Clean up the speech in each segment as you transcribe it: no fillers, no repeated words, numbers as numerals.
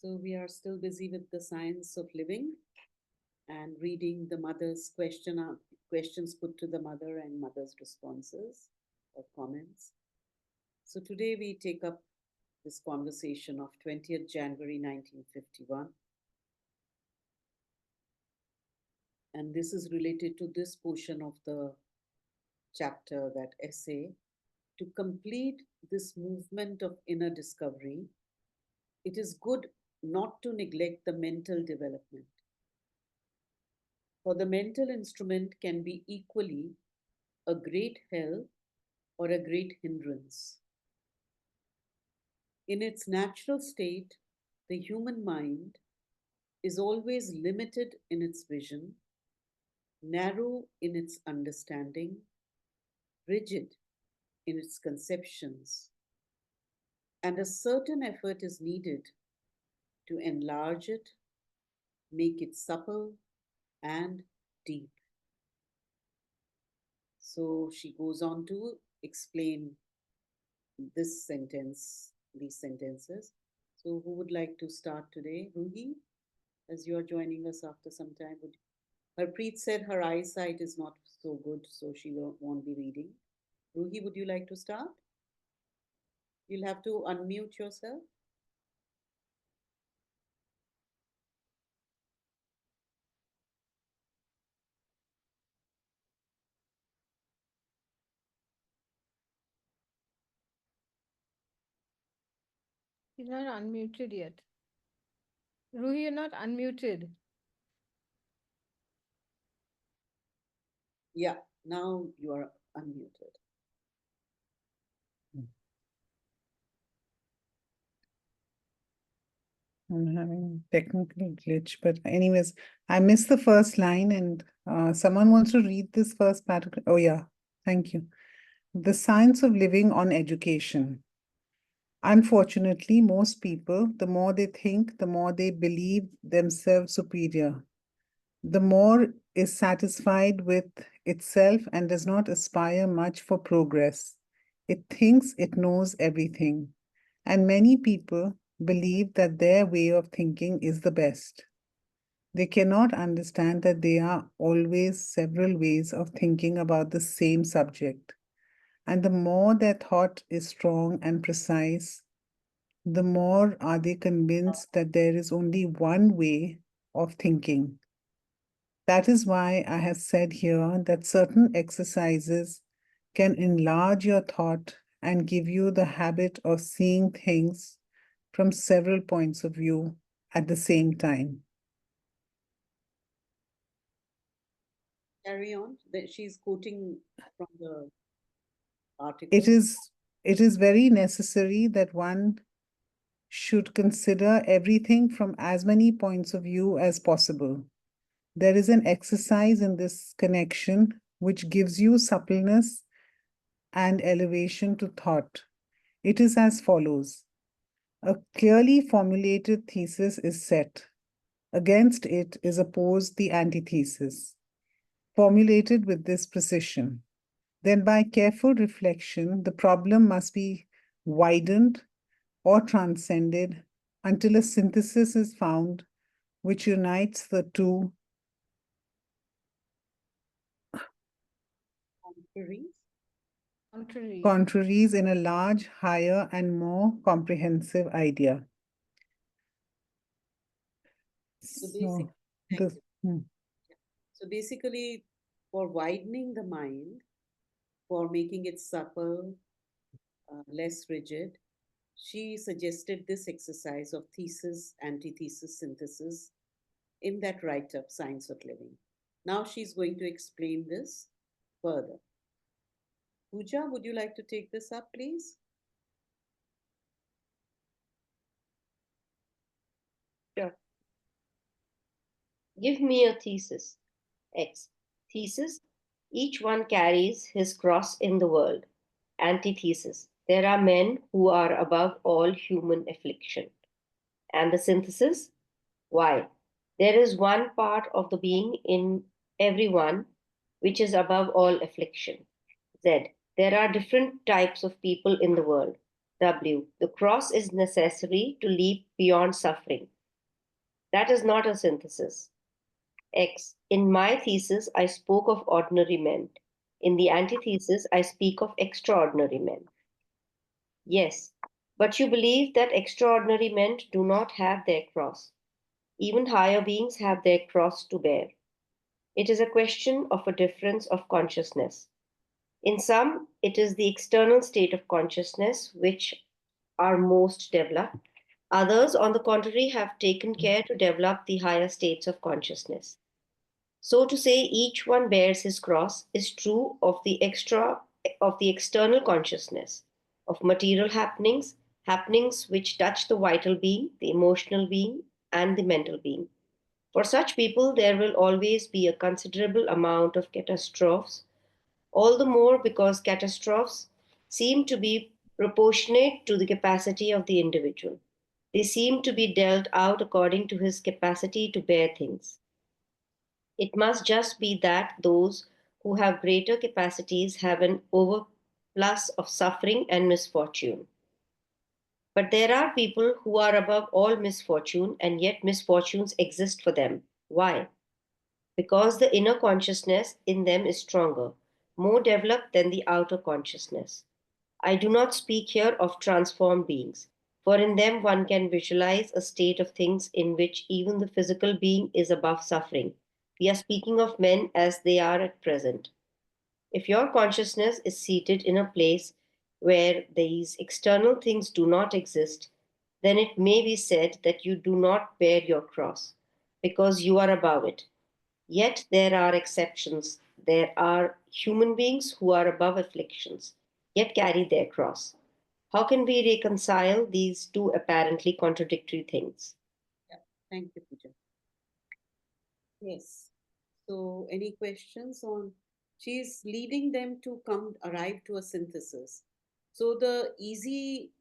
So we are still busy with the science of living and reading the mother's questions put to the mother and mother's responses or comments. So today we take up this conversation of 20th January 1951. And this is related to this portion of the chapter, that essay. To complete this movement of inner discovery, it is good not to neglect the mental development. For the mental instrument can be equally a great help or a great hindrance. In its natural state, the human mind is always limited in its vision, narrow in its understanding, rigid in its conceptions, and a certain effort is needed to enlarge it, make it supple and deep. So she goes on to explain these sentences. So who would like to start today? Ruhi, as you're joining us after some time. Harpreet said her eyesight is not so good, so she won't be reading. Ruhi, would you like to start? You'll have to unmute yourself. You're not unmuted yet. Ruhi, you're not unmuted. Yeah, now you are unmuted. I'm having technical glitch, but anyways, I missed the first line and someone wants to read this first paragraph. Oh yeah, thank you. The science of living on education. Unfortunately, most people, the more they think, the more they believe themselves superior. The more is satisfied with itself and does not aspire much for progress. It thinks it knows everything. And many people believe that their way of thinking is the best. They cannot understand that there are always several ways of thinking about the same subject. And the more their thought is strong and precise, the more are they convinced that there is only one way of thinking. That is why I have said here that certain exercises can enlarge your thought and give you the habit of seeing things from several points of view at the same time. Carry on. She's quoting from the It article. is, it is very necessary that one should consider everything from as many points of view as possible. There is an exercise in this connection which gives you suppleness and elevation to thought. It is as follows. A clearly formulated thesis is set. Against it is opposed the antithesis, formulated with this precision. Then, by careful reflection, the problem must be widened or transcended until a synthesis is found which unites the two contraries in a large, higher, and more comprehensive idea. So, this, So basically, for widening the mind, for making it supple, less rigid, she suggested this exercise of thesis, antithesis, synthesis in that write up, Science of Living. Now she's going to explain this further. Pooja, would you like to take this up, please? Sure. Give me a thesis. X. Thesis. Each one carries his cross in the world. Antithesis. There are men who are above all human affliction. And the synthesis. Y. There is one part of the being in everyone which is above all affliction. Z. There are different types of people in the world. W. The cross is necessary to leap beyond suffering. That is not a synthesis. X. In my thesis, I spoke of ordinary men. In the antithesis, I speak of extraordinary men. Yes, but you believe that extraordinary men do not have their cross. Even higher beings have their cross to bear. It is a question of a difference of consciousness. In some, it is the external state of consciousness which are most developed. Others, on the contrary, have taken care to develop the higher states of consciousness. So to say each one bears his cross is true of the external consciousness, of material happenings, happenings which touch the vital being, the emotional being, and the mental being. For such people, there will always be a considerable amount of catastrophes, all the more because catastrophes seem to be proportionate to the capacity of the individual. They seem to be dealt out according to his capacity to bear things. It must just be that those who have greater capacities have an overplus of suffering and misfortune. But there are people who are above all misfortune, and yet misfortunes exist for them. Why? Because the inner consciousness in them is stronger, more developed than the outer consciousness. I do not speak here of transformed beings, for in them one can visualize a state of things in which even the physical being is above suffering. We are speaking of men as they are at present. If your consciousness is seated in a place where these external things do not exist, then it may be said that you do not bear your cross, because you are above it. Yet there are exceptions. There are human beings who are above afflictions, yet carry their cross. How can we reconcile these two apparently contradictory things? Yeah, thank you, Pooja. Yes. So, any questions on? She's leading them to arrive to a synthesis. So the easy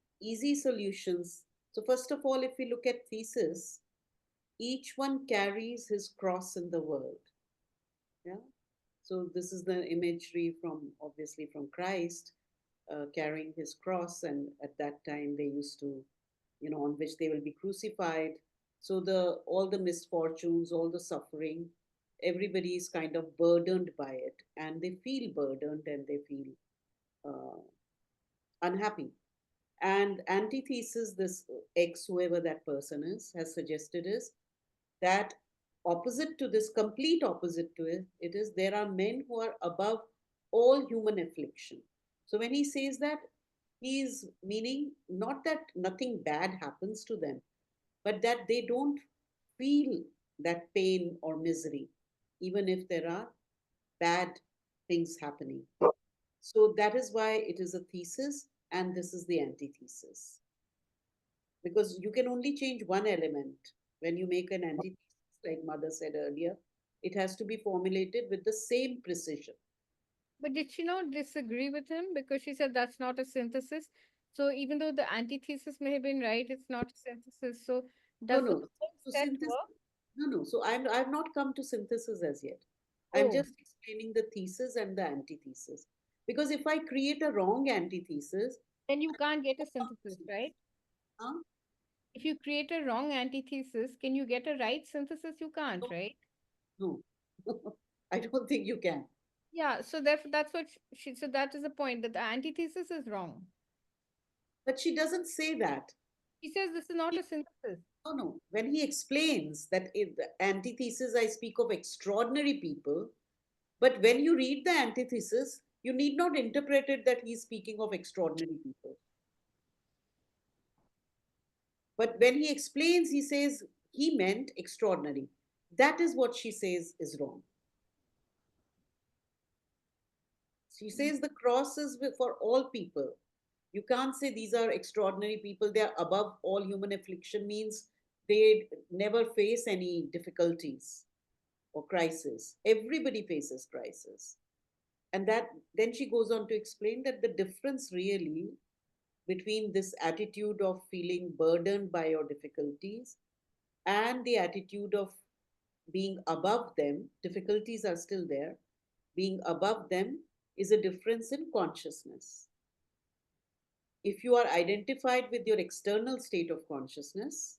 solutions. So first of all, if we look at thesis, each one carries his cross in the world. Yeah. So this is the imagery from obviously from Christ carrying his cross, and at that time they used to, on which they will be crucified. So the all the misfortunes, all the suffering, everybody is kind of burdened by it, and they feel burdened and they feel uh, unhappy. And antithesis, this X, whoever that person is, has suggested is that opposite to this, complete opposite to it is there are men who are above all human affliction. So when he says that, he is meaning not that nothing bad happens to them, but that they don't feel that pain or misery, even if there are bad things happening. So that is why it is a thesis, and this is the antithesis. Because you can only change one element when you make an antithesis, like Mother said earlier. It has to be formulated with the same precision. But did she not disagree with him because she said that's not a synthesis? So even though the antithesis may have been right, it's not a synthesis. So No, does the no. whole So set synthesis. work? No, no. So I've not come to synthesis as yet. I'm Oh, just explaining the thesis and the antithesis. Because if I create a wrong antithesis, then you can't get a synthesis, right? huh? If you create a wrong antithesis, can you get a right synthesis? You can't, No, right? no. I don't think you can. Yeah, so therefore that's what so that is the point that the antithesis is wrong. But she doesn't say that. He says this is not He- a synthesis. No, no. When he explains that in the antithesis, I speak of extraordinary people. But when you read the antithesis, you need not interpret it that he's speaking of extraordinary people. But when he explains, he says he meant extraordinary. That is what she says is wrong. She says the cross is for all people. You can't say these are extraordinary people, they are above all human affliction, means they never face any difficulties or crisis. Everybody faces crisis. And that then she goes on to explain that the difference really between this attitude of feeling burdened by your difficulties and the attitude of being above them, difficulties are still there, being above them is a difference in consciousness. If you are identified with your external state of consciousness,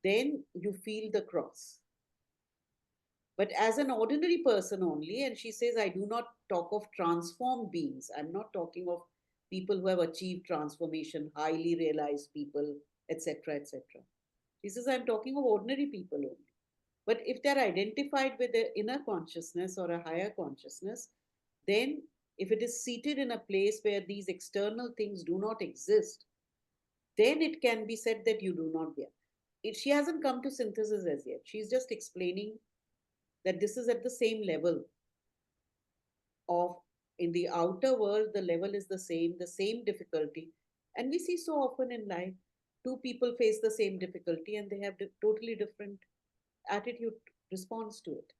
then you feel the cross. But as an ordinary person only, and she says, I do not talk of transformed beings. I'm not talking of people who have achieved transformation, highly realized people, etc., etc. She says, I'm talking of ordinary people only. But if they're identified with their inner consciousness or a higher consciousness, then if it is seated in a place where these external things do not exist, then it can be said that you do not bear. She hasn't come to synthesis as yet. She's just explaining that this is at the same level of, in the outer world, the level is the same difficulty. And we see so often in life, two people face the same difficulty and they have totally different attitude response to it.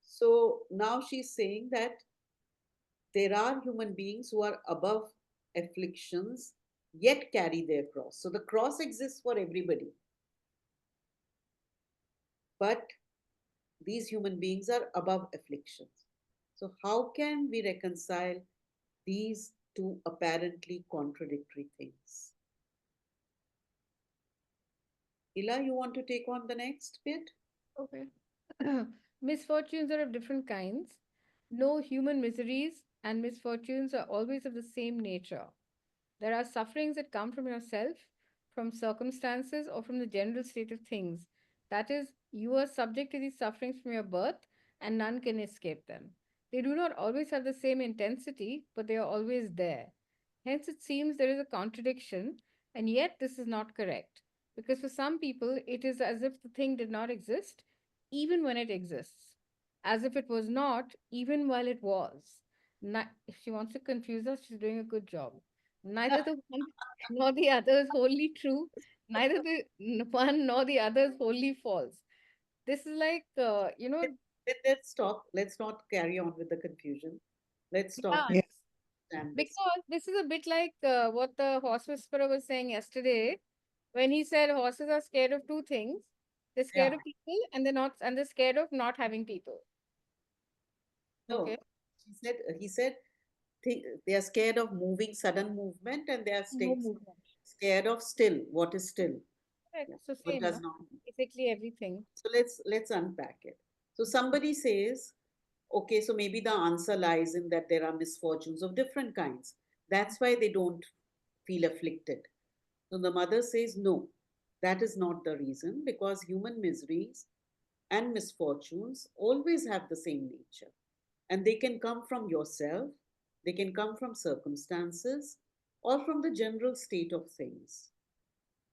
So now she's saying that there are human beings who are above afflictions yet carry their cross. So the cross exists for everybody. But these human beings are above afflictions. So, how can we reconcile these two apparently contradictory things? Ila, you want to take on the next bit? Okay. Misfortunes are of different kinds. No human miseries and misfortunes are always of the same nature. There are sufferings that come from yourself, from circumstances, or from the general state of things. That is, you are subject to these sufferings from your birth, and none can escape them. They do not always have the same intensity, but they are always there. Hence, it seems there is a contradiction, and yet this is not correct. Because for some people, it is as if the thing did not exist, even when it exists, as if it was not, even while it was. If she wants to confuse us, she's doing a good job. Neither the one nor the other is wholly true. Neither the one nor the other is wholly false. This is like, Let's stop. Let's not carry on with the confusion. Let's stop yeah, and Yes. understand this. because this is a bit like what the horse whisperer was saying yesterday when he said horses are scared of two things. They're scared Yeah. of people and they're scared of not having people. Okay. No, he said they are scared of moving, sudden movement, and they are No movement. scared of still, what is still, Correct. yeah, So what same, does no? not move. Basically everything. So let's unpack it. So somebody says, okay, so maybe the answer lies in that there are misfortunes of different kinds. That's why they don't feel afflicted. So the mother says, no, that is not the reason, because human miseries and misfortunes always have the same nature. And they can come from yourself, they can come from circumstances, or from the general state of things.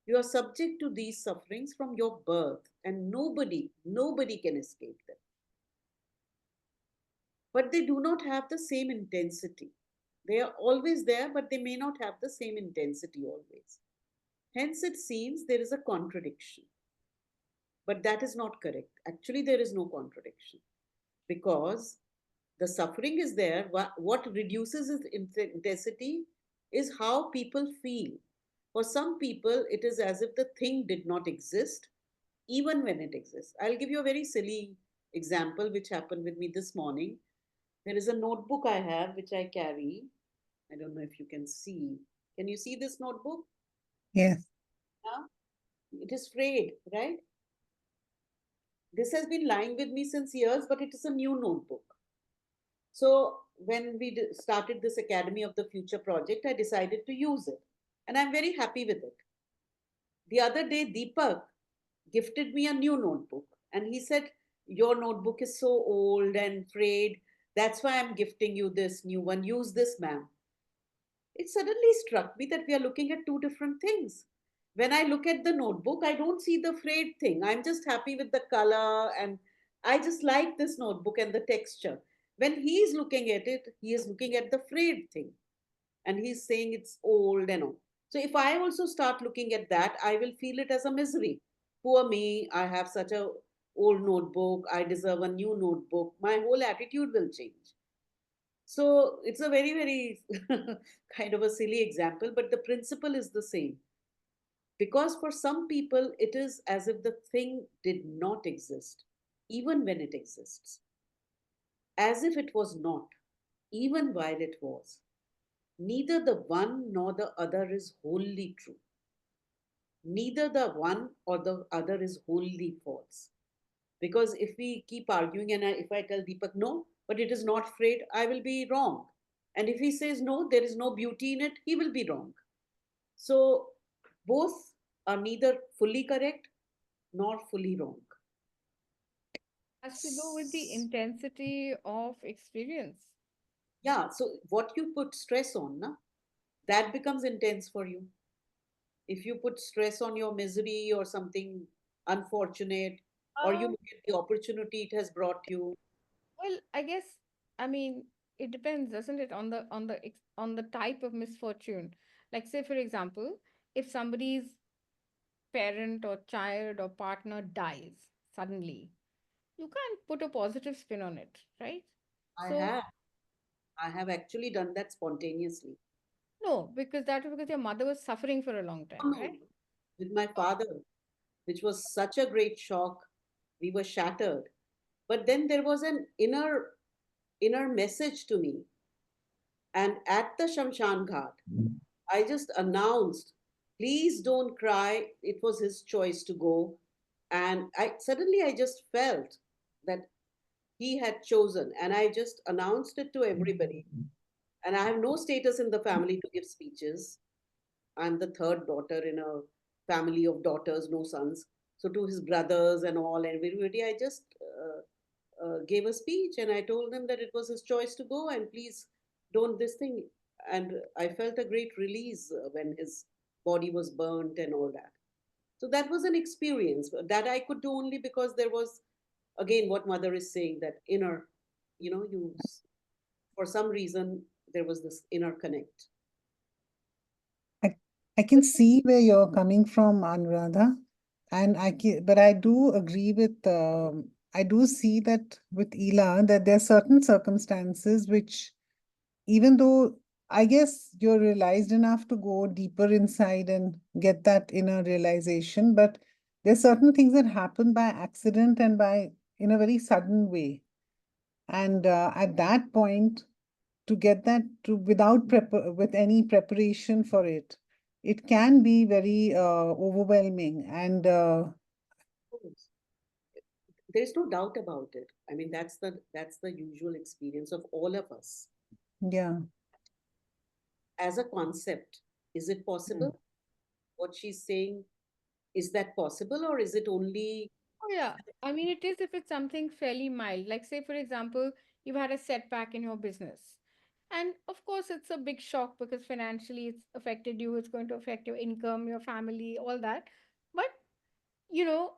You are subject to these sufferings from your birth, and nobody can escape them. But they do not have the same intensity. They are always there, but they may not have the same intensity always. Hence, it seems there is a contradiction. But that is not correct. Actually, there is no contradiction because the suffering is there. What reduces its intensity is how people feel. For some people, it is as if the thing did not exist, even when it exists. I'll give you a very silly example which happened with me this morning. There is a notebook I have which I carry. I don't know if you can see. Can you see this notebook? Yes. Yeah? It is frayed, right? This has been lying with me since years, but it is a new notebook. So when we started this Academy of the Future project, I decided to use it. And I'm very happy with it. The other day, Deepak gifted me a new notebook. And he said, your notebook is so old and frayed. That's why I'm gifting you this new one. Use this, ma'am. It suddenly struck me that we are looking at two different things. When I look at the notebook, I don't see the frayed thing. I'm just happy with the color and I just like this notebook and the texture. When he is looking at it, he is looking at the frayed thing and he's saying it's old and all. So if I also start looking at that, I will feel it as a misery. Poor me, I have such a old notebook. I deserve a new notebook. My whole attitude will change. So it's a very kind of a silly example, but the principle is the same. Because for some people, it is as if the thing did not exist, even when it exists, as if it was not, even while it was. Neither the one nor the other is wholly true. neither the one or the other is wholly false. Because if we keep arguing, and if I tell Deepak, no, but it is not afraid, I will be wrong. And if he says, no, there is no beauty in it, he will be wrong. So both are neither fully correct nor fully wrong. Has to do with the intensity of experience. Yeah, so what you put stress on, na, that becomes intense for you. If you put stress on your misery or something unfortunate, or you Um, look at the opportunity it has brought you. well, I guess, I mean, it depends, doesn't it, on on the type of misfortune. Like, say, for example, if somebody's parent or child or partner dies suddenly, you can't put a positive spin on it, right? I So, have. I have actually done that spontaneously. no, because that was because your mother was suffering for a long Oh, time, no, right? no. With my father, which was such a great shock, we were shattered. But then there was an inner message to me. And at the Shamshan Ghat, I just announced, please don't cry. It was his choice to go. And I just felt that he had chosen. And I just announced it to everybody. And I have no status in the family to give speeches. I'm the third daughter in a family of daughters, no sons. So to his brothers and all, everybody, I just gave a speech and I told them that it was his choice to go and please don't this thing. And I felt a great release when his body was burnt and all that. So that was an experience that I could do only because there was, again, what mother is saying, that inner, for some reason, there was this inner connect. I, I can see where you're coming from, Anuradha, and but I do agree with, I do see that with Ela, that there are certain circumstances which, even though I guess you're realized enough to go deeper inside and get that inner realization, but there's certain things that happen by accident and by in a very sudden way. And at that point, to get that to without with any preparation for it, it can be very overwhelming. And There's no doubt about it. I mean, that's the usual experience of all of us. yeah. As a concept, is it Mm. possible? What she's saying, is that possible, or is it only Oh, yeah. I mean, it is if it's something fairly mild. Like, say, for example, you've had a setback in your business. And of course, it's a big shock because financially it's affected you, it's going to affect your income, your family, all that. But, you know,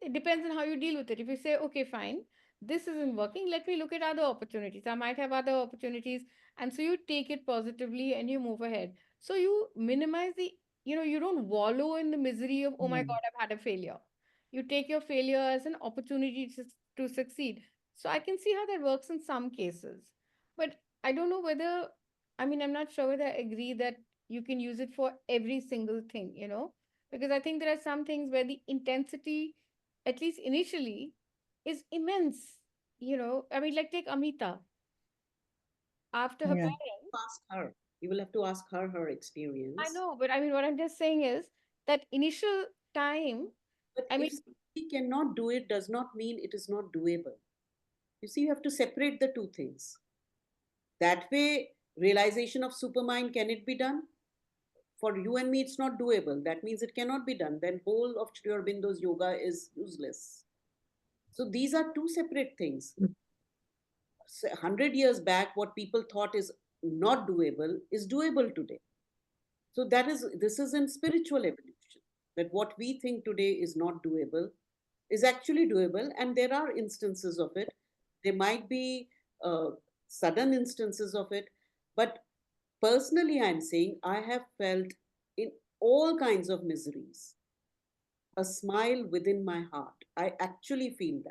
it depends on how you deal with it. If you say, okay, fine, this isn't working, let me look at other opportunities. I might have other opportunities. And so you take it positively and you move ahead. So you minimize you don't wallow in the misery of, oh my Mm. God, I've had a failure. You take your failure as an opportunity to succeed. So I can see how that works in some cases. But I don't know whether, I mean, I'm not sure whether I agree that you can use it for every single thing. Because I think there are some things where the intensity, at least initially, is immense. I mean, like take Amita after her Yeah. parents. ask her? You will have to ask her I experience. know, but I mean, what I'm just saying is that initial time, But I mean, if somebody cannot do it, does not mean it is not doable. You see, you have to separate the two things. That way, realization of supermind, can it be done? For you and me, it's not doable. That means it cannot be done. Then whole of Sri Aurobindo's yoga is useless. So these are two separate things. 100 years back, what people thought is not doable is doable today. So this is in spiritual evolution, that what we think today is not doable is actually doable, and there are instances of it. There might be uh, sudden instances of it, but personally, I'm saying I have felt in all kinds of miseries a smile within my heart. I actually feel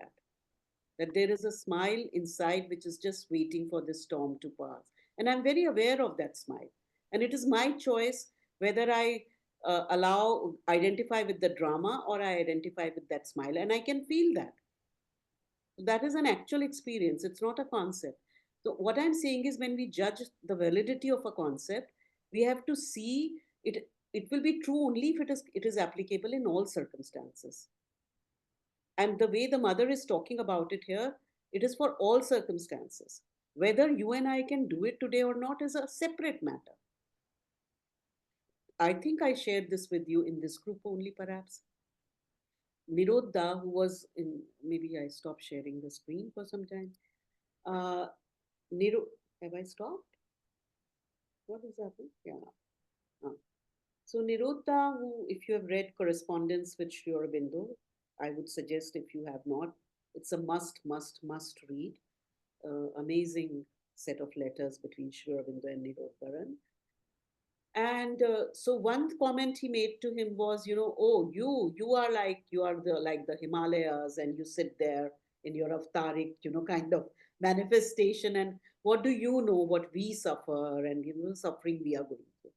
that there is a smile inside which is just waiting for the storm to pass. And I'm very aware of that smile. And it is my choice whether I identify with the drama or I identify with that smile. And I can feel that. That is an actual experience, it's not a concept. So, what I'm saying is when we judge the validity of a concept, we have to see it it will be true only if it is applicable in all circumstances. And the way the mother is talking about it here, it is for all circumstances. Whether you and I can do it today or not is a separate matter. I think I shared this with you in this group only, perhaps. Nirodha, who was in, maybe I stopped sharing the screen for some time. Uh, have I stopped? What is happening? Yeah. Ah. So Nirodha, who, if you have read Correspondence with Sri Aurobindo, I would suggest if you have not, it's a must read. Amazing set of letters between Sri Aurobindo and Nirodharan. And so one comment he made to him was, oh, you are like the Himalayas, and you sit there in your avataric, kind of manifestation. And what do you know what we suffer and, suffering we are going through?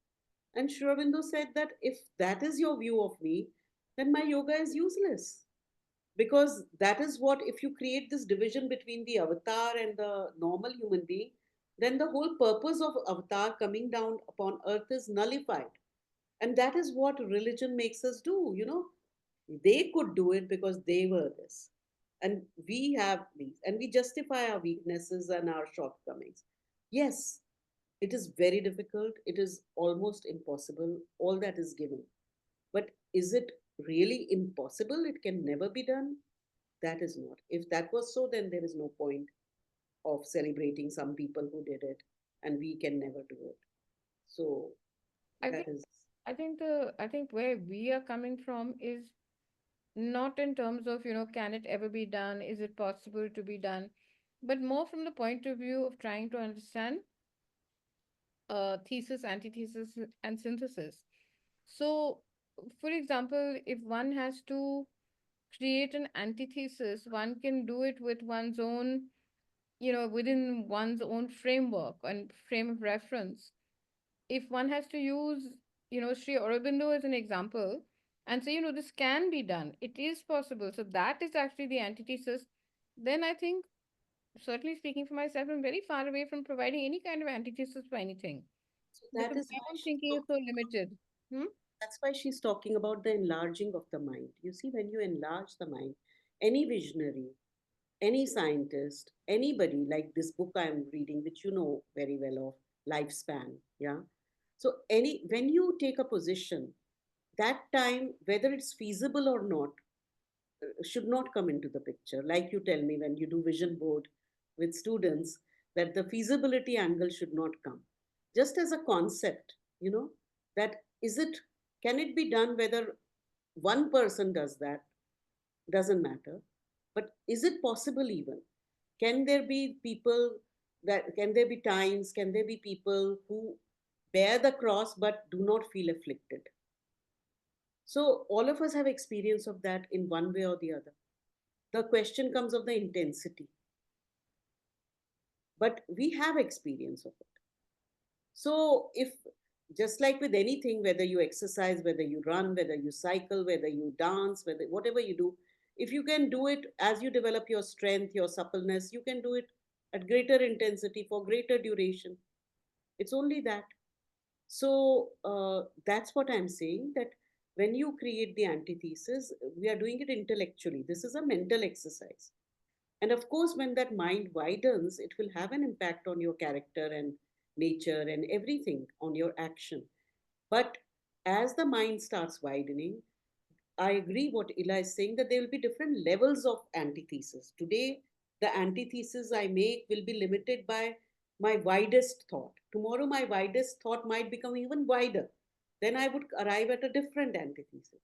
And Sri Aurobindo said that if that is your view of me, then my yoga is useless. Because that is what, if you create this division between the avatar and the normal human being, then the whole purpose of avatar coming down upon earth is nullified. And that is what religion makes us do, They could do it because they were this. And we have these, and we justify our weaknesses and our shortcomings. Yes, it is very difficult. It is almost impossible. All that is given. But is it really impossible? It can never be done? That is not. If that was so, then there is no point of celebrating some people who did it, and we can never do it. So I that think is. I think where we are coming from is not in terms of, can it ever be done? Is it possible to be done? But more from the point of view of trying to understand thesis, antithesis, and synthesis. So, for example, if one has to create an antithesis, one can do it with one's own, within one's own framework and frame of reference. If one has to use, Sri Aurobindo as an example and say, this can be done, it is possible. So that is actually the antithesis. Then I think, certainly speaking for myself, I'm very far away from providing any kind of antithesis for anything So that because is my why own she's thinking is so talking about. limited. Hmm? That's why she's talking about the enlarging of the mind. You see, when you enlarge the mind, any visionary, any scientist, anybody, like this book I'm reading, which you know very well of, Lifespan, yeah. So when you take a position, that time, whether it's feasible or not, should not come into the picture. Like you tell me when you do vision board with students, that the feasibility angle should not come. Just as a concept, that is it, can it be done? Whether one person does that doesn't matter. But is it possible even? Can there be people can there be times, can there be people who bear the cross but do not feel afflicted? So all of us have experience of that in one way or the other. The question comes of the intensity, but we have experience of it. So if, just like with anything, whether you exercise, whether you run, whether you cycle, whether you dance, whether whatever you do, if you can do it as you develop your strength, your suppleness, you can do it at greater intensity for greater duration. It's only that. So that's what I'm saying, that when you create the antithesis, we are doing it intellectually. This is a mental exercise. And of course, when that mind widens, it will have an impact on your character and nature and everything, on your action. But as the mind starts widening, I agree what Ila is saying, that there will be different levels of antithesis. Today, the antithesis I make will be limited by my widest thought. Tomorrow, my widest thought might become even wider. Then I would arrive at a different antithesis.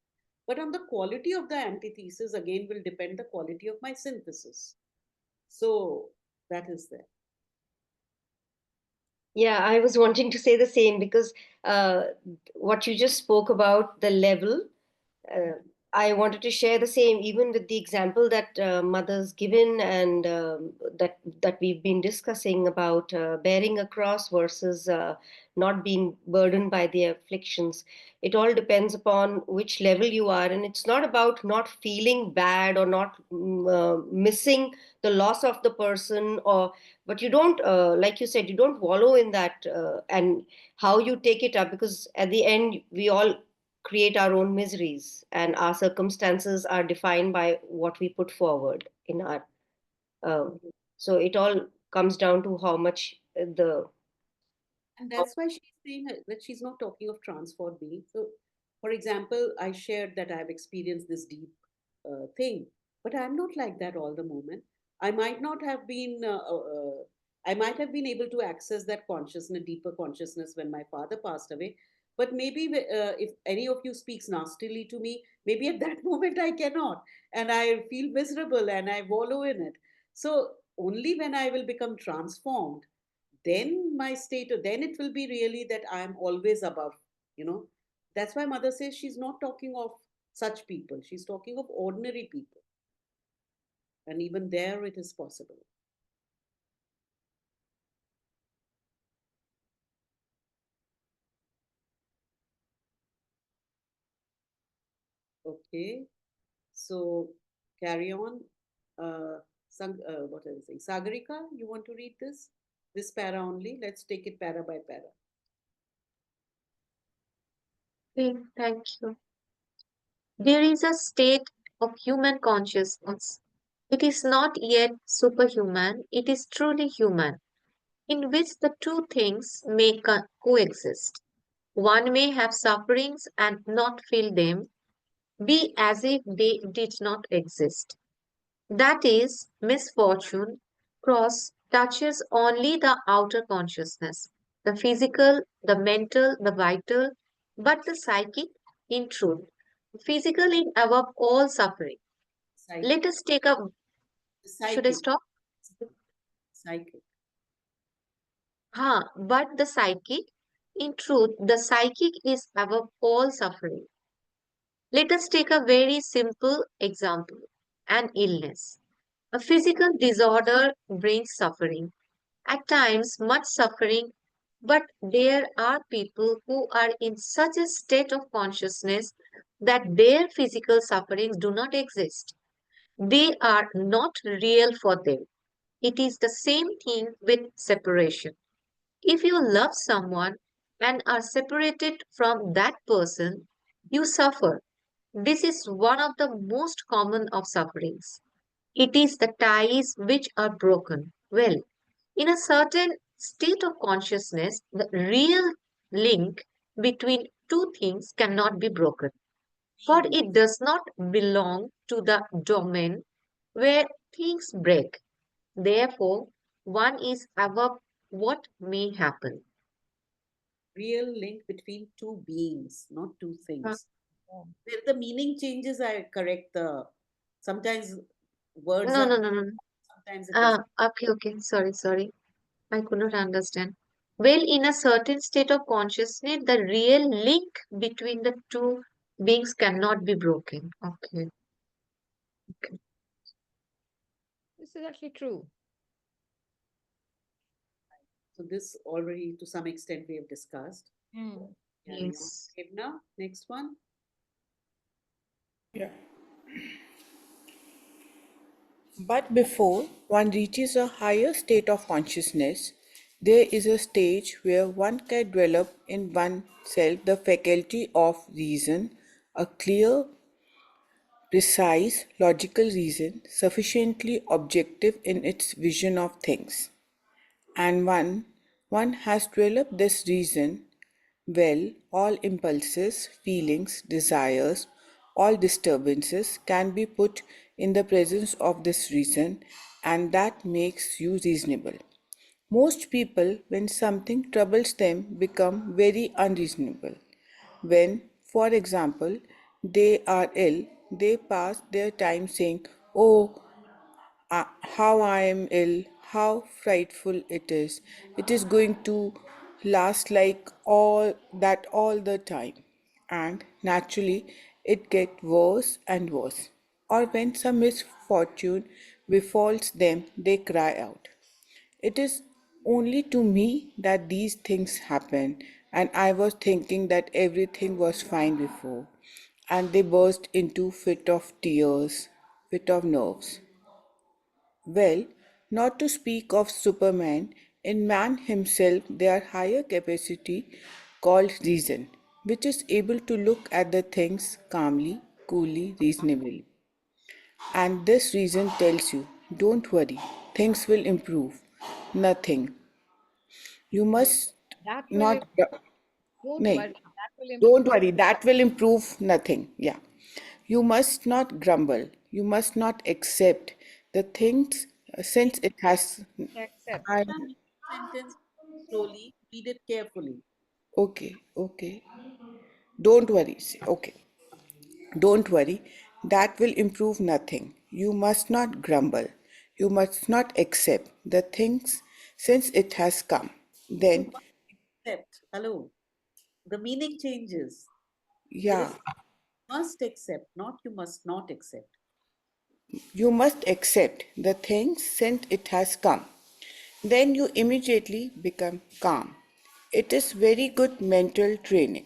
But on the quality of the antithesis, again, will depend the quality of my synthesis. So that is there. Yeah, I was wanting to say the same because what you just spoke about, the level, uh, I wanted to share the same, even with the example that mother's given, and that we've been discussing about bearing a cross versus not being burdened by the afflictions. It all depends upon which level you are, and it's not about not feeling bad or not missing the loss of the person, or but you don't, like you said, you don't wallow in that, and how you take it up, because at the end we all create our own miseries, and our circumstances are defined by what we put forward in our um, so it all comes down to how much the And that's why she's saying that she's not talking of transformed being. So, for example, I shared that I've experienced this deep thing, but I'm not like that all the moment. I might not have been, I might have been able to access that consciousness, deeper consciousness when my father passed away. But maybe if any of you speaks nastily to me, maybe at that moment I cannot. And I feel miserable and I wallow in it. So, only when I will become transformed, then my state, then it will be really that I am always above, you know. That's why mother says she's not talking of such people, she's talking of ordinary people, and even there it is possible. Okay, so carry on. What are I saying? Sagarika, you want to read this para only? Let's take it para by para. Okay, thank you. There is a state of human consciousness. It is not yet superhuman, it is truly human, in which the two things may coexist. One may have sufferings and not feel them, be as if they did not exist. That is, misfortune, cross, touches only the outer consciousness, the physical, the mental, the vital, but the psychic, in truth, physical is above all suffering. Let Psychic. us take a. Should I Psychic. stop? Psychic. But the psychic, in truth, the psychic is above all suffering. Let us take a very simple example, an illness. A physical disorder brings suffering, at times much suffering, but there are people who are in such a state of consciousness that their physical sufferings do not exist. They are not real for them. It is the same thing with separation. If you love someone and are separated from that person, you suffer. This is one of the most common of sufferings. It is the ties which are broken. Well, in a certain state of consciousness, the real link between two things cannot be broken, for it does not belong to the domain where things break. Therefore, one is above what may happen. Real link between two beings, not two Uh, things. Where the meaning changes, I correct the. Sometimes words No, are, no, no, no. sometimes it doesn't. Okay. Sorry. I could not understand. Well, in a certain state of consciousness, the real link between the two beings cannot be broken. Okay. This is actually true. So this already to some extent we have discussed. Mm. Carry on. Yes. Evna, next one. Yeah. But before one reaches a higher state of consciousness, there is a stage where one can develop in oneself the faculty of reason, a clear, precise, logical reason, sufficiently objective in its vision of things. And one has developed this reason well, all impulses, feelings, desires, all disturbances can be put in the presence of this reason, and that makes you reasonable. Most people, when something troubles them, become very unreasonable. When, for example, they are ill, they pass their time saying, "Oh, how I am ill, how frightful it is. It is going to last like all that all the time." And naturally, it gets worse and worse. Or when some misfortune befalls them, they cry out, "It is only to me that these things happen, and I was thinking that everything was fine before." And they burst into fit of tears, fit of nerves. Well, not to speak of Superman, in man himself there are higher capacity called reason, which is able to look at the things calmly, coolly, reasonably. And this reason tells you, don't worry, things will improve. Nothing. You must That will, not, don't nay, worry, that will don't improve. worry, that will improve nothing. Yeah. You must not grumble. You must not accept the things since it has. Accept. I, Read the sentence slowly, read it carefully. okay, okay. Don't worry. Okay. Don't worry. That will improve nothing. You must not grumble. You must not accept the things since it has come. You Then, must accept. Hello. The meaning changes. There yeah, is must accept, not you must not accept. you must accept the things since it has come. Then you immediately become calm. It is very good mental training.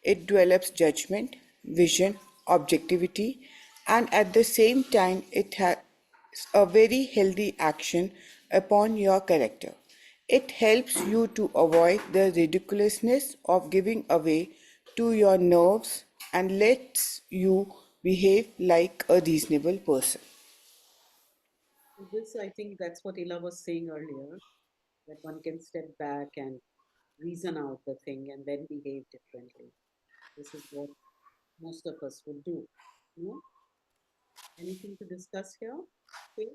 It develops judgment, vision, objectivity, and at the same time, it has a very healthy action upon your character. It helps you to avoid the ridiculousness of giving away to your nerves and lets you behave like a reasonable person. So this, I think that's what Ila was saying earlier, that one can step back and reason out the thing and then behave differently. This is what most of us would do. No? Anything to discuss here? Okay.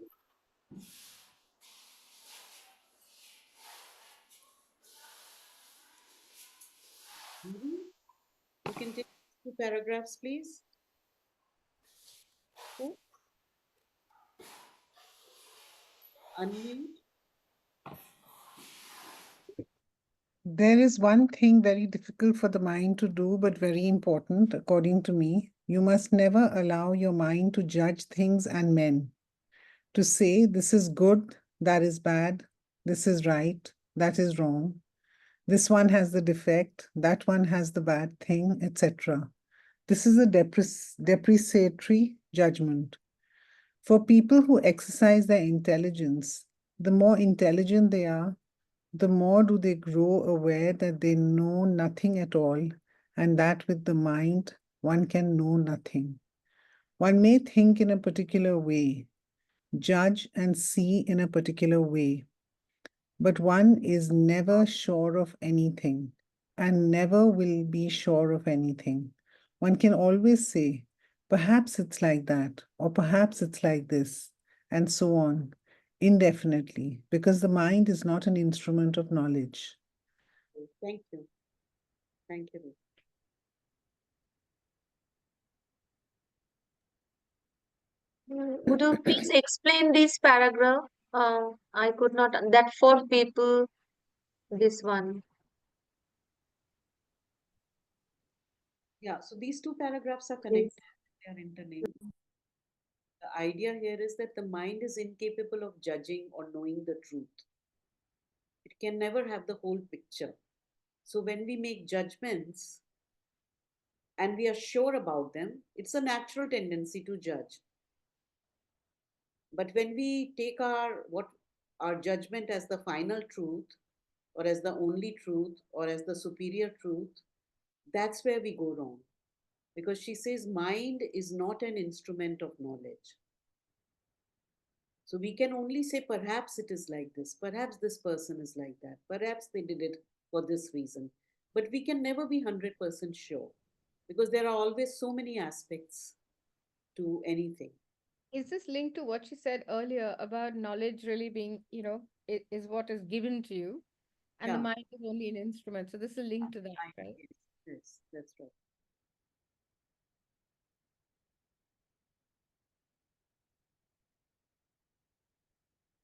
Mhm. You can take 2 paragraphs, please. Okay. Unmute. There is one thing very difficult for the mind to do, but very important, according to me. You must never allow your mind to judge things and men, to say this is good, that is bad, this is right, that is wrong, this one has the defect, that one has the bad thing, etc. This is a depreciatory judgment. For people who exercise their intelligence, the more intelligent they are, the more do they grow aware that they know nothing at all, and that with the mind one can know nothing. One may think in a particular way, judge and see in a particular way, but one is never sure of anything and never will be sure of anything. One can always say, perhaps it's like that, or perhaps it's like this, and so on, indefinitely, because the mind is not an instrument of knowledge. Thank you. Thank you. Would you please explain this paragraph? I could not, that for people, this one. Yeah, so these 2 paragraphs are Yes. connected, they are interlinked. The idea here is that the mind is incapable of judging or knowing the truth. It can never have the whole picture. So when we make judgments and we are sure about them, it's a natural tendency to judge. But when we take our judgment as the final truth, or as the only truth, or as the superior truth, that's where we go wrong. Because she says mind is not an instrument of knowledge. So we can only say, perhaps it is like this, perhaps this person is like that, perhaps they did it for this reason. But we can never be 100% sure because there are always so many aspects to anything. Is this linked to what she said earlier about knowledge really being, is what is given to you, and the Yeah, mind is only an instrument? So this is linked to that, right? yes, yes, that's right.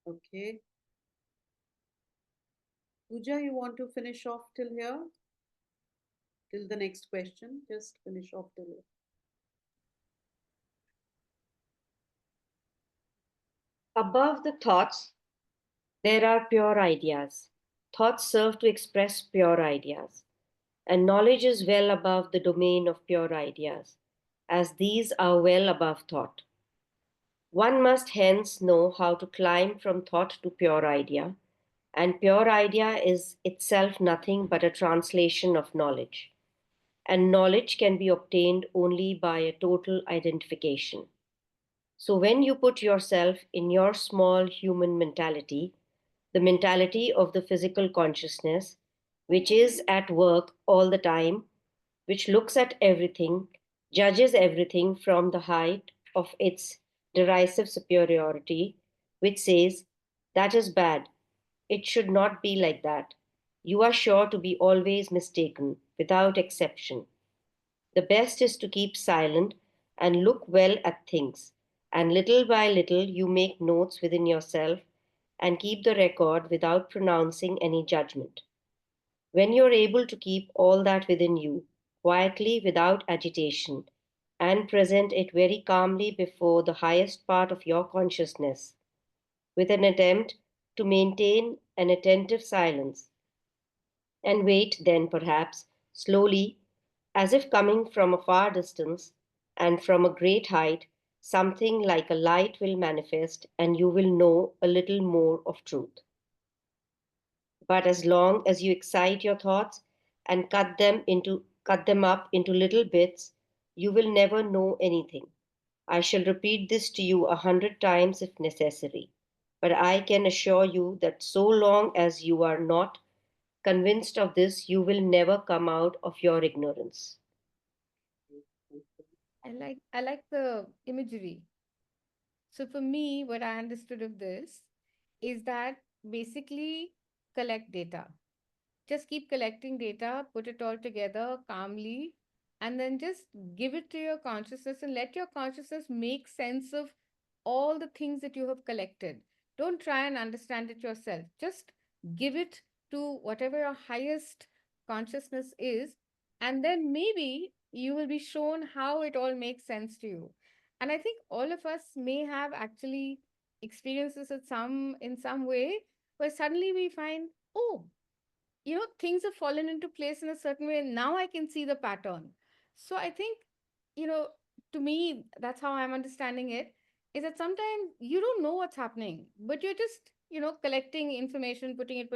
Okay. Pooja, you want to finish off till here? Till the next question? Just finish off till here. Above the thoughts, there are pure ideas. Thoughts serve to express pure ideas, and knowledge is well above the domain of pure ideas, as these are well above thought. One must hence know how to climb from thought to pure idea, and pure idea is itself nothing but a translation of knowledge. And knowledge can be obtained only by a total identification. So when you put yourself in your small human mentality, the mentality of the physical consciousness, which is at work all the time, which looks at everything, judges everything from the height of its derisive superiority, which says, that is bad, it should not be like that. You are sure to be always mistaken, without exception. The best is to keep silent and look well at things, and little by little you make notes within yourself and keep the record without pronouncing any judgment. When you are able to keep all that within you, quietly without agitation, and present it very calmly before the highest part of your consciousness, with an attempt to maintain an attentive silence, and wait then perhaps slowly, as if coming from a far distance and from a great height, something like a light will manifest and you will know a little more of truth. But as long as you excite your thoughts and cut them up into little bits, you will never know anything. I shall repeat this to you 100 times if necessary, but I can assure you that so long as you are not convinced of this, you will never come out of your ignorance. I like the imagery. So for me, what I understood of this is that basically collect data. Just keep collecting data, put it all together calmly, and then just give it to your consciousness and let your consciousness make sense of all the things that you have collected. Don't try and understand it yourself. Just give it to whatever your highest consciousness is, and then maybe you will be shown how it all makes sense to you. And I think all of us may have actually experienced this in some way where suddenly we find, oh, things have fallen into place in a certain way and now I can see the pattern. So I think, you know to me, that's how I'm understanding it, is that sometimes you don't know what's happening, but you're just collecting information, putting it,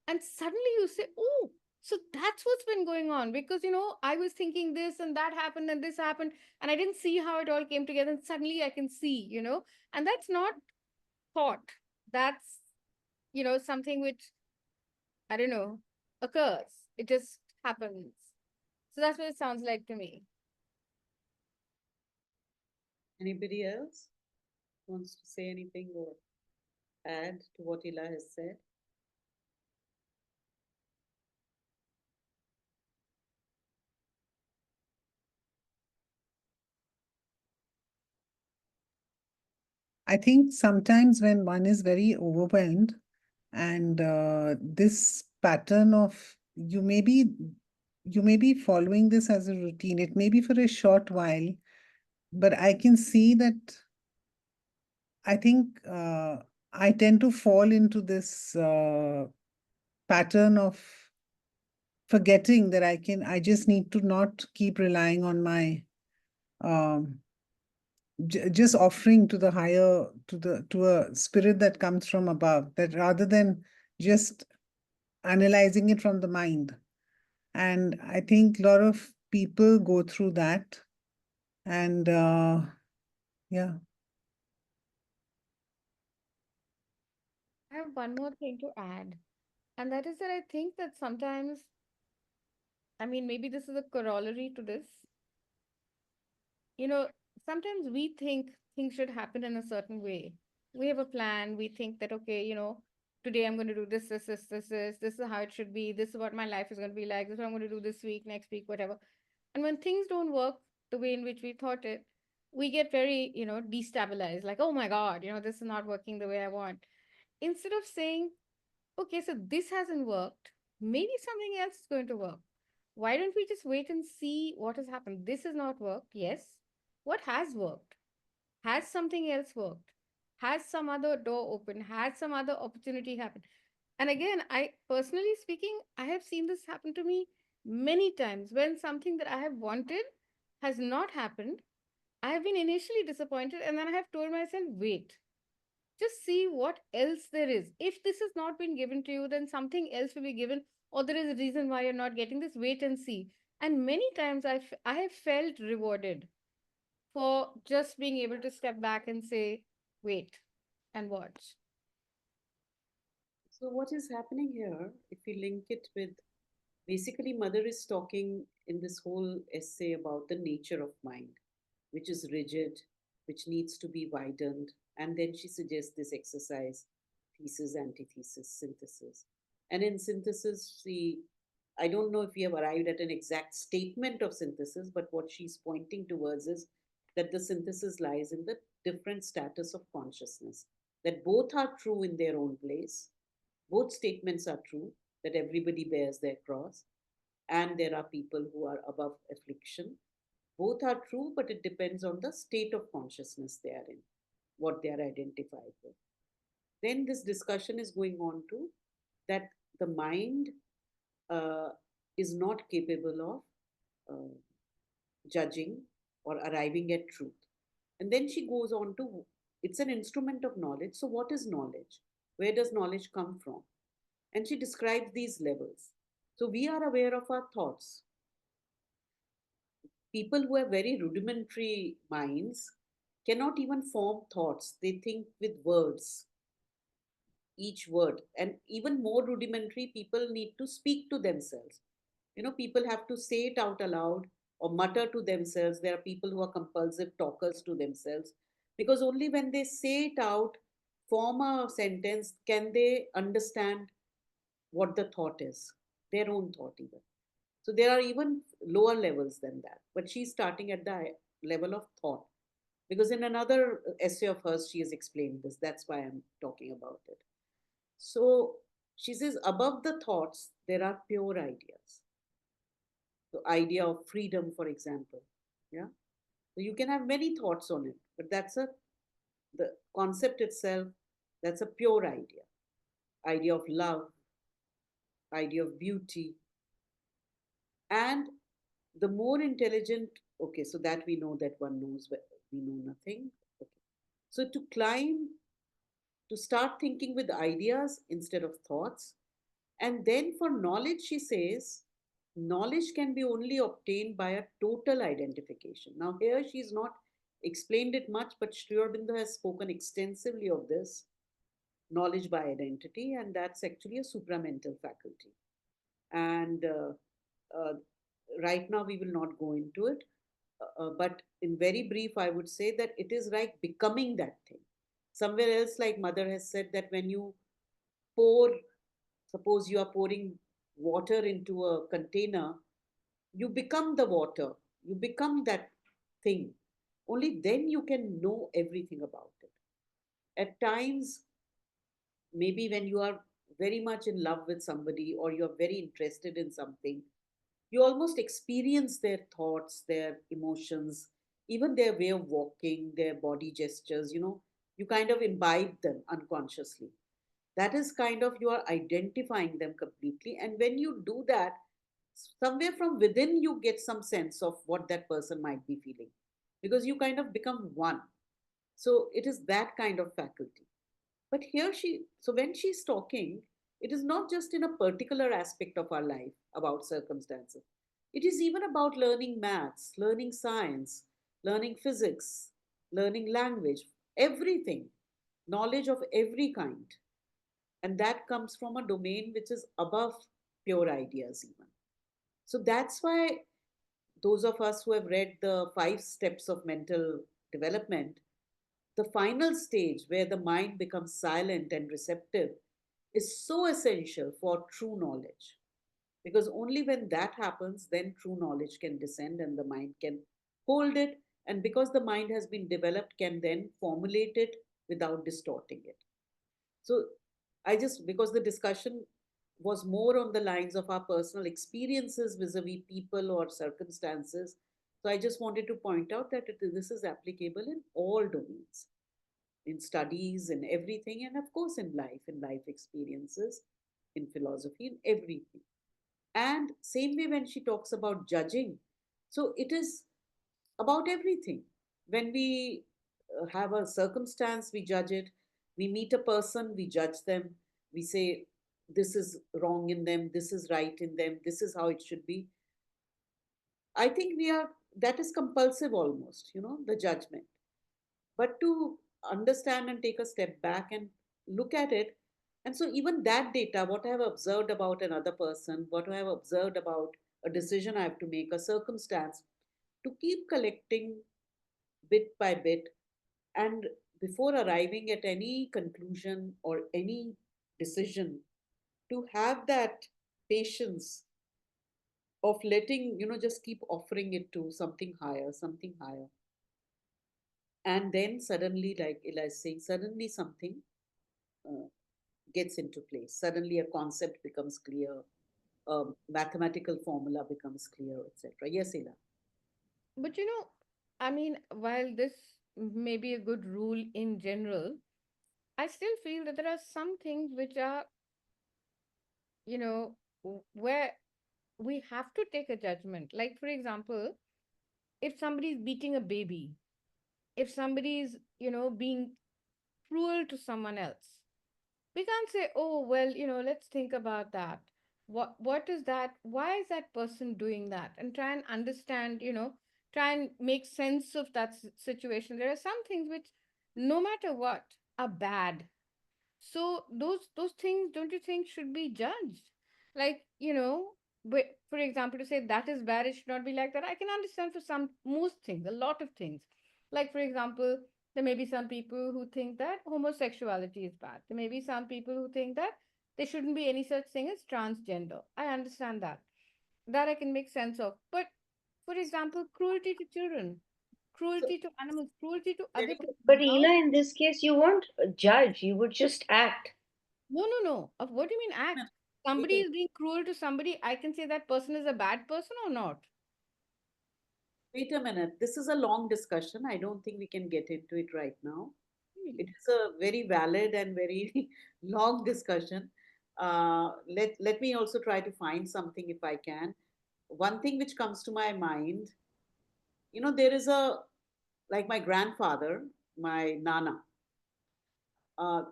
and suddenly you say, oh, so that's what's been going on, because I was thinking this and that happened and this happened, and I didn't see how it all came together, and suddenly I can see, and that's not thought. That's something which, I don't know, occurs. It just happens. So that's what it sounds like to me. Anybody else wants to say anything or add to what Ila has said? I think sometimes when one is very overwhelmed and this pattern of you may be following this as a routine. It may be for a short while, but I can see that I think I tend to fall into this pattern of forgetting that I just need to not keep relying on my um, just offering to the higher, to a spirit that comes from above, that rather than just analyzing it from the mind. And I think a lot of people go through that. And yeah. I have one more thing to add, and that is that I think that sometimes, I mean, maybe this is a corollary to this. You know, sometimes we think things should happen in a certain way. We have a plan. We think that, okay, today I'm going to do this is how it should be. This is what my life is going to be like. This is what I'm going to do this week, next week, whatever. And when things don't work the way in which we thought it, we get very, destabilized, like, oh my God, this is not working the way I want. Instead of saying, okay, so this hasn't worked, maybe something else is going to work. Why don't we just wait and see what has happened? This has not worked. Yes. What has worked? Has something else worked? has some other door open, has some other opportunity happen. And again, I personally speaking, I have seen this happen to me many times when something that I have wanted has not happened. I have been initially disappointed, and then I have told myself, wait, just see what else there is. If this has not been given to you, then something else will be given, or there is a reason why you're not getting this. Wait and see. And many times I have felt rewarded for just being able to step back and say, wait and watch. So what is happening here, if we link it with, basically Mother is talking in this whole essay about the nature of mind, which is rigid, which needs to be widened. And then she suggests this exercise, thesis, antithesis, synthesis. And in synthesis, I don't know if we have arrived at an exact statement of synthesis, but what she's pointing towards is that the synthesis lies in the different status of consciousness, that both are true in their own place. Both statements are true, that everybody bears their cross, and there are people who are above affliction. Both are true, but it depends on the state of consciousness they are in, what they are identified with. Then this discussion is going on to that the mind uh, is not capable of judging or arriving at truth. And then she goes on to, it's an instrument of knowledge. So, what is knowledge? Where does knowledge come from? And she describes these levels. So, we are aware of our thoughts. People who have very rudimentary minds cannot even form thoughts, they think with words, each word. And even more rudimentary, people need to speak to themselves. People have to say it out aloud or mutter to themselves. There are people who are compulsive talkers to themselves, because only when they say it out, form a sentence, can they understand what the thought is, their own thought, even. So there are even lower levels than that. But she's starting at the level of thought, because in another essay of hers, she has explained this. That's why I'm talking about it. So she says, above the thoughts, there are pure ideas. The idea of freedom, for example. Yeah. So you can have many thoughts on it, but the concept itself, that's a pure idea. Idea of love, idea of beauty. And the more intelligent, okay, so that we know that one knows, we know nothing. Okay. So to start thinking with ideas instead of thoughts. And then for knowledge, she says, knowledge can be only obtained by a total identification. Now, here she's not explained it much, but Sri Aurobindo has spoken extensively of this knowledge by identity, and that's actually a supramental faculty. And right now, we will not go into it. But in very brief, I would say that it is like becoming that thing. Somewhere else, like Mother has said, that when you pour, suppose you are pouring water into a container, you become the water, you become that thing. Only then you can know everything about it. At times, maybe when you are very much in love with somebody or you're very interested in something, you almost experience their thoughts, their emotions, even their way of walking, their body gestures, you kind of imbibe them unconsciously. That is kind of, you are identifying them completely. And when you do that, somewhere from within, you get some sense of what that person might be feeling, because you kind of become one. So it is that kind of faculty. But here so when she's talking, it is not just in a particular aspect of our life about circumstances. It is even about learning maths, learning science, learning physics, learning language, everything, knowledge of every kind. And that comes from a domain which is above pure ideas, even. So that's why those of us who have read the 5 steps of mental development, the final stage where the mind becomes silent and receptive is so essential for true knowledge. Because only when that happens, then true knowledge can descend and the mind can hold it. And because the mind has been developed, can then formulate it without distorting it. So because the discussion was more on the lines of our personal experiences vis-a-vis people or circumstances. So I just wanted to point out that this is applicable in all domains. in studies, in everything, and of course in life experiences, in philosophy, in everything. And same way when she talks about judging, so it is about everything. When we have a circumstance, we judge it. We meet a person, we judge them. We say, this is wrong in them, this is right in them, this is how it should be. I think that is compulsive almost, the judgment. But to understand and take a step back and look at it, and so even that data, what I have observed about another person, what I have observed about a decision I have to make, a circumstance, to keep collecting bit by bit, and before arriving at any conclusion or any decision, to have that patience of letting, just keep offering it to something higher. And then suddenly, like Ella is saying, suddenly something uh, gets into place. Suddenly a concept becomes clear, a mathematical formula becomes clear, etc. Yes, Ella. But I mean, while this may be a good rule in general, I still feel that there are some things which are, where we have to take a judgment. Like, for example, if somebody is beating a baby, if somebody is, being cruel to someone else, we can't say, oh, well, let's think about that. What is that? Why is that person doing that? And try and understand, try and make sense of that situation. There are some things which, no matter what, are bad. So those things, don't you think, should be judged? Like, for example, to say that is bad, it should not be like that. I can understand for most things, a lot of things. Like, for example, there may be some people who think that homosexuality is bad. There may be some people who think that there shouldn't be any such thing as transgender. I understand that. That I can make sense of. But for example, cruelty to children, So, cruelty to animals, cruelty to other very, people. But How? Ela, in this case, you won't judge, you would just act. No, no, no. Of what do you mean act? wait Somebody a is being cruel to somebody. I can say that person is a bad person or not. wait a minute. This is a long discussion. I don't think we can get into it right now. Really? It is a very valid and very long discussion. Let me also try to find something if I can. One thing which comes to my mind, there is like my grandfather, my Nana, uh,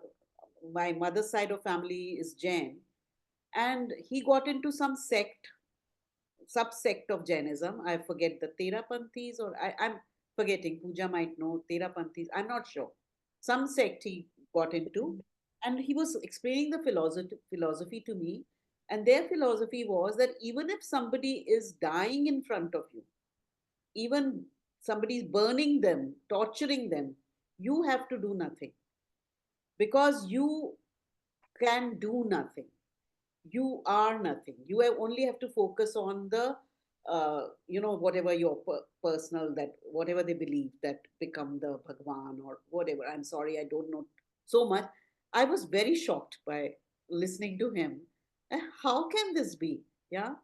my mother's side of family is Jain, and he got into some subsect of Jainism. I forget the Therapanthis, or I'm forgetting. Pooja might know Therapanthis. I'm not sure. Some sect he got into, and he was explaining the philosophy to me. And their philosophy was that even if somebody is dying in front of you, even somebody is burning them, torturing them, you have to do nothing, because you can do nothing. You are nothing. You only have to focus on the whatever your personal, that whatever they believe, that become the Bhagwan or whatever. I'm sorry, I don't know so much. I was very shocked by listening to him. How can this be? Yeah.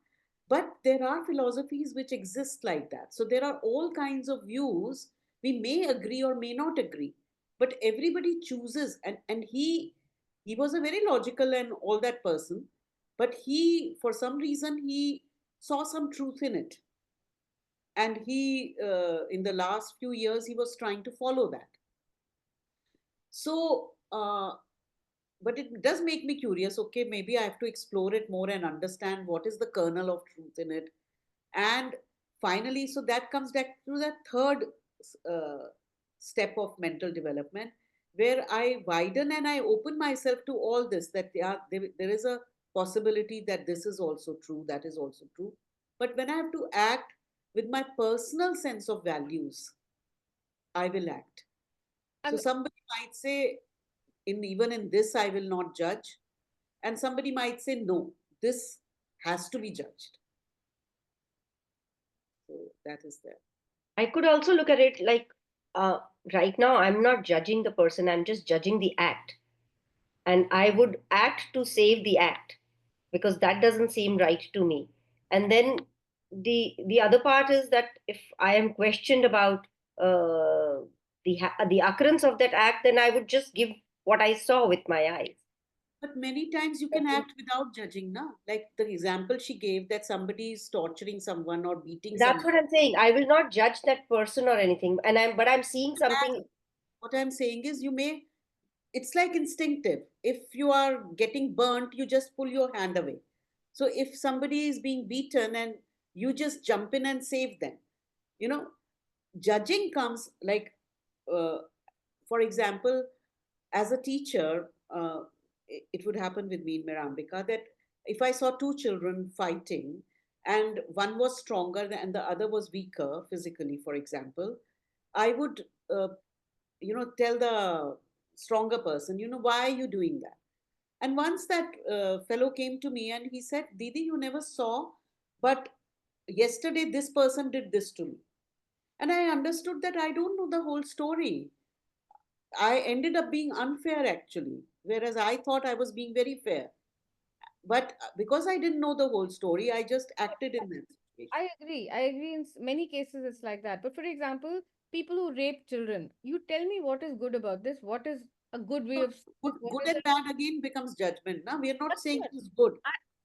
But there are philosophies which exist like that. So there are all kinds of views. We may agree or may not agree, but everybody chooses. And he was a very logical and all that person, but he, for some reason, he saw some truth in it. And he, in the last few years, he was trying to follow that. So but it does make me curious. Okay, maybe I have to explore it more and understand what is the kernel of truth in it. And finally, so that comes back to that third uh, step of mental development, where I widen and I open myself to all this, that there is a possibility that this is also true, that is also true. But when I have to act with my personal sense of values, I will act. I So mean, somebody might say, even in this, I will not judge. And somebody might say, no, this has to be judged. So that is there. I could also look at it like, uh, right now, I'm not judging the person, I'm just judging the act. And I would act to save the act because that doesn't seem right to me. And then the other part is that if I am questioned about the occurrence of that act, then I would just give what I saw with my eyes. But many times you can act without judging, na? Like the example she gave that somebody is torturing someone or beating That's someone. what I'm saying. I will not judge that person or anything, and I'm seeing something. What I'm saying is it's like instinctive. If you are getting burnt, you just pull your hand away. So if somebody is being beaten and you just jump in and save them, you know, judging comes like, uh, for example, as a teacher, it would happen with me in Mirambika that if I saw two children fighting and one was stronger and the other was weaker physically, for example, I would, tell the stronger person, why are you doing that? And once that fellow came to me and he said, Didi, you never saw, but yesterday this person did this to me. And I understood that I don't know the whole story. I ended up being unfair actually, whereas I thought I was being very fair. But because I didn't know the whole story, I just acted in that situation. I agree. I agree. In many cases, it's like that. But for example, people who rape children, you tell me what is good about this? What is a good way So of seeing good, this? What good is and bad again becomes judgment. Now we are not that's saying what it is good.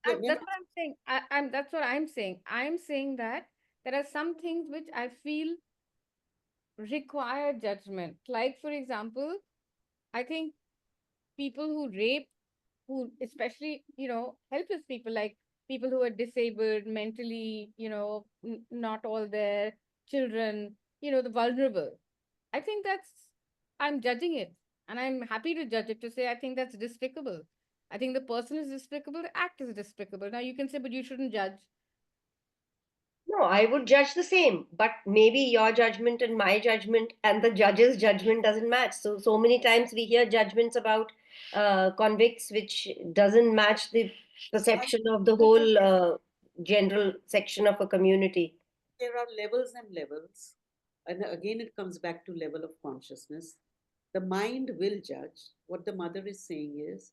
We're that's not. what I'm saying. I'm that's what I'm saying. I'm saying that there are some things which I feel require judgment. Like for example, I think people who rape, who especially helpless people, like people who are disabled mentally, not all their children, the vulnerable, I think that's, I'm judging it, and I'm happy to judge it, to say I think that's despicable. I think the person is despicable, the act is despicable. Now you can say, but you shouldn't judge. No, I would judge the same, but maybe your judgment and my judgment and the judge's judgment doesn't match. So many times we hear judgments about convicts which doesn't match the perception of the whole general section of a community. There are levels and levels. And again, it comes back to level of consciousness. The mind will judge. What the mother is saying is,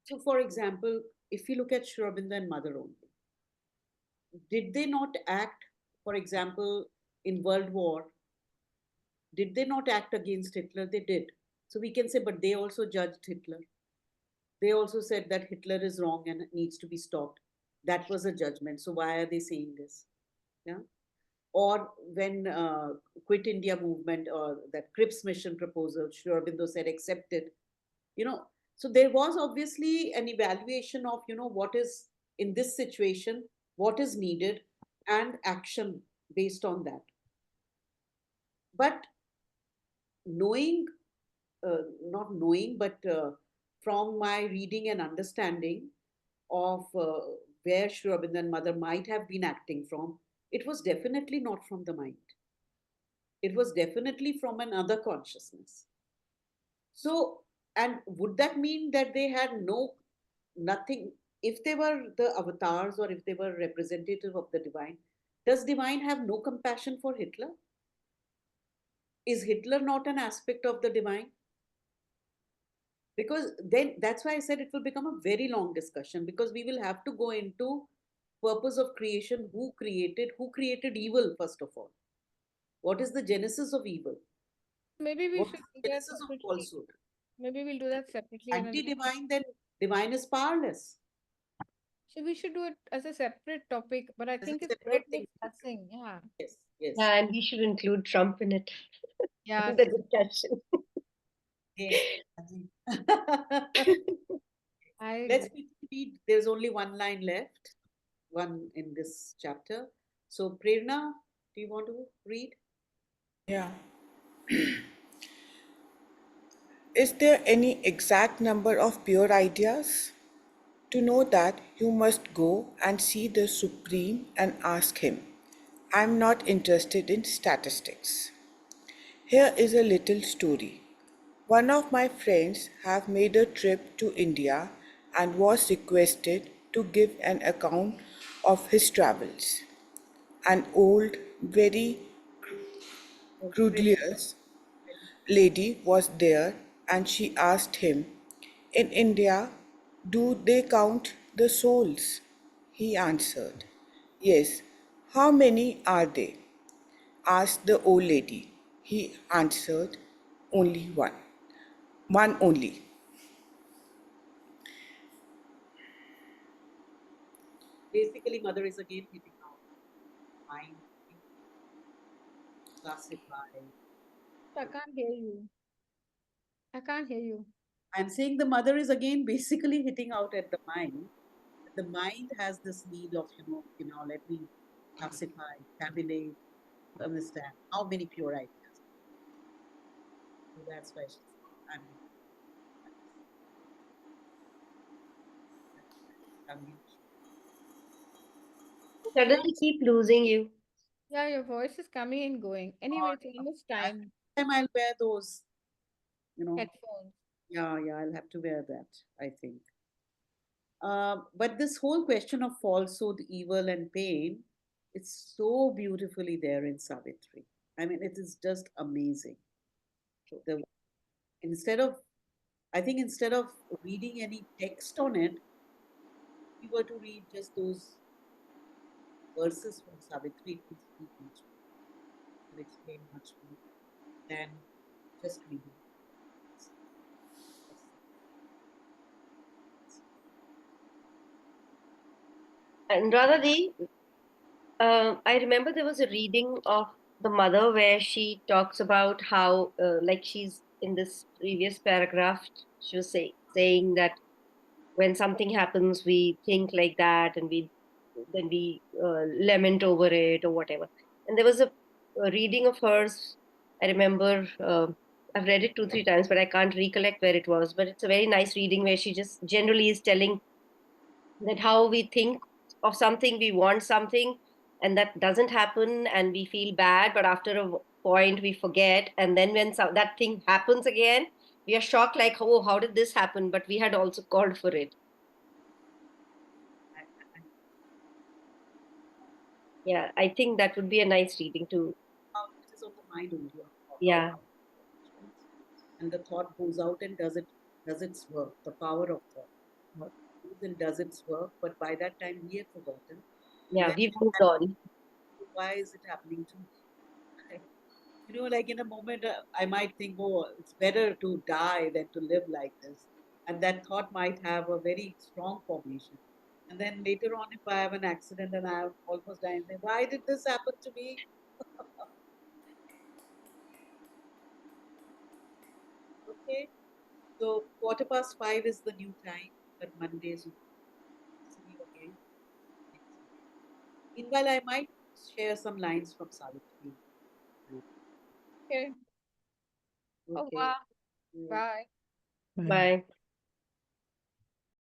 so for example, if you look at Sri Aurobindo and mother only, did they not act, for example, in World War, did they not act against Hitler? They did. So we can say, but they also judged Hitler. They also said that Hitler is wrong and it needs to be stopped. That was a judgment. So why are they saying this? Yeah. Or when Quit India movement or that Cripps mission proposal, Sri Aurobindo said accepted. You know, so there was obviously an evaluation of what is in this situation, what is needed, and action based on that. But knowing, not knowing, but from my reading and understanding of where Sri Aurobindo and mother might have been acting from, it was definitely not from the mind. It was definitely from another consciousness. So, and would that mean that they had nothing? If they were the avatars or if they were representative of the divine, does divine have no compassion for Hitler? Is Hitler not an aspect of the divine? Because then that's why I said it will become a very long discussion, because we will have to go into purpose of creation, who created evil first of all, what is the genesis of evil, Maybe we what should is do the that genesis of separately. falsehood. Maybe we'll do that separately in another. Anti-divine, then divine is powerless. So we should do it as a separate topic, but I As a think it's worth separate thing. discussing. Yeah. Yes, yes. Yeah, and we should include Trump in it, Yeah. in the discussion. Again. I Let's agree. quickly read. There's only one line left, one in this chapter. So, Prerna, do you want to read? Yeah. Is there any exact number of pure ideas? To know that, you must go and see the Supreme and ask him. I'm not interested in statistics. Here is a little story. One of my friends have made a trip to India and was requested to give an account of his travels. An old, very credulous lady was there and she asked him, in India, do they count the souls? He answered, yes. How many are they? Asked the old lady. He answered, only one. One only. Basically, mother is again hitting out mind, classify. I can't hear you. I can't hear you. I'm saying the mother is again basically hitting out at the mind. The mind has this need of, let me classify, tabulate, understand how many pure ideas. So that's why she's I'm Suddenly keep losing you. Yeah, your voice is coming and going. Anyway, it's almost time. time I'll wear those, Headphones. yeah, I'll have to wear that, I think. But this whole question of falsehood, evil, and pain, it's so beautifully there in Savitri. I mean, it is just amazing. The instead of, I think instead of reading any text on it, if we were to read just those verses from Savitri, it would speak much more, would explain much more than just reading. And Radhadi, I remember there was a reading of the mother where she talks about how, like she's in this previous paragraph, she was saying that when something happens, we think like that, and then we lament over it or whatever. And there was a reading of hers. I remember I've read it 2 3 times, but I can't recollect where it was. But it's a very nice reading where she just generally is telling that how we think of something, we want something, and that doesn't happen, and we feel bad. But after a point, we forget, and then when that thing happens again, we are shocked, like, oh, how did this happen? But we had also called for it. Yeah, I think that would be a nice reading too. It is on the mind only. Yeah. And the thought goes out and does its work, the power of thought. Goes and does its work, but by that time we have forgotten. Yeah, Then we've moved on. why is it happening to me? Like in a moment, I might think, oh, it's better to die than to live like this. And that thought might have a very strong formation. And then later on, if I have an accident and I'm almost dying, then why did this happen to me? Okay. So 5:15 is the new time, but Mondays we see you again. Meanwhile, I might share some lines from Savitri. Okay. Oh, Okay. wow. Bye. Bye. Bye.